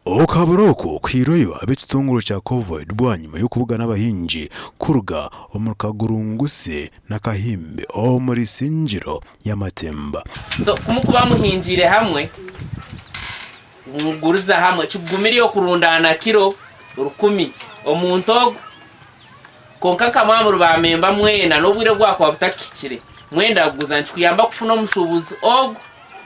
Okaburoko kwiroyo ab'ekitongole kya COVID bwanyuma y'okuvuga n'abahingi kuruga omu Kagurunguse na Kahimbe omuri Sinjiro y'Amatemba. So kumukuba muhingire hamwe muguriza hamwe kigumiri yo kurundana kilo 10 omuntu ogo konka kamamuru bamemba mwena n'obwire bwako butakikire mwenda kuguza nkuyamba kufuna omushubuzi ogo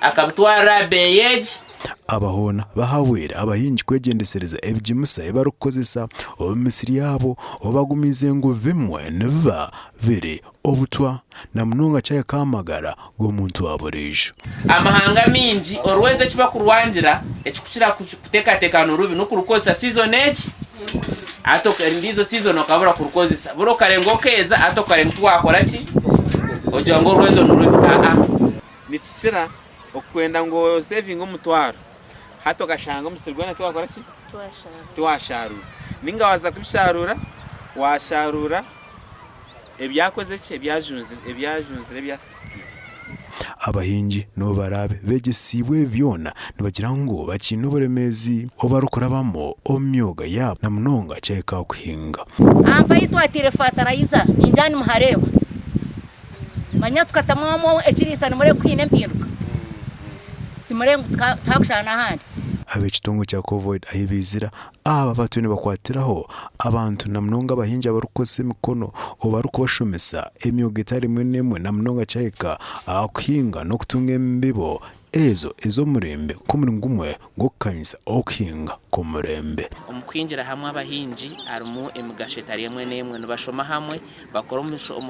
akabutwara beyeji. Abahona bahawera abahingi kwegendesereza ebijimusa ebarukozesa omu misiri yabo obagumize ngo bimwe neva bere obutwa na munonga cyaye kamagara g'omuntu waborejo. Amahanga mingi orweze kiba kurwangira ekikushira kutekateka n'urubi n'ukurukozesa season eki atoka ndizo season okabura kurukozesa buro karengo keza atoka twakora ki ogira ngo orweze n'urubi nikikira okwenda ngo saving omutwaro hato gashanga umusirwana twakora ki twasharura ninga waza kubisharura washarura ebyakoze ki ebyajunzire byasisikire. Abahingi no barabe begesibwe byona nibagira ngo bakine uburemezi obarukurabamo omyoga yabo na munonga cyeka kuhinga ambaye twatire fatarayiza injani muhareba manya tukatamamo ekirisa nimure kwine mpinduka timure takushana handi ab'ekitongo kya COVID ahibizira aba batune bakwatiraho abantu na munonga abahingi abarukose mikono obarukubashomesa emyoga etari mwenemwe na munonga cyeka akuhinga no kutunga embibo ezo murembe kumuri ngumwe gukanyisa okuhinga ko murembe omukwinjira hamwe abahingi arimu emigasho etari emwe nemwe nibashoma hamwe bakora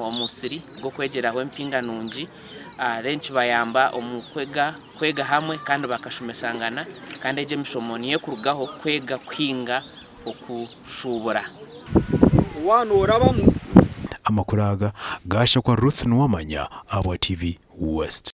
omusiri go kwegeraho empinga nungi renchi bayamba kwega hamwe kandi bakashomesangana kandi eje mishomoniye kurugaho kwega kwinga okushubura wano orabamu amakuraga gasha kwa Ruth Nwamanya abo TV West.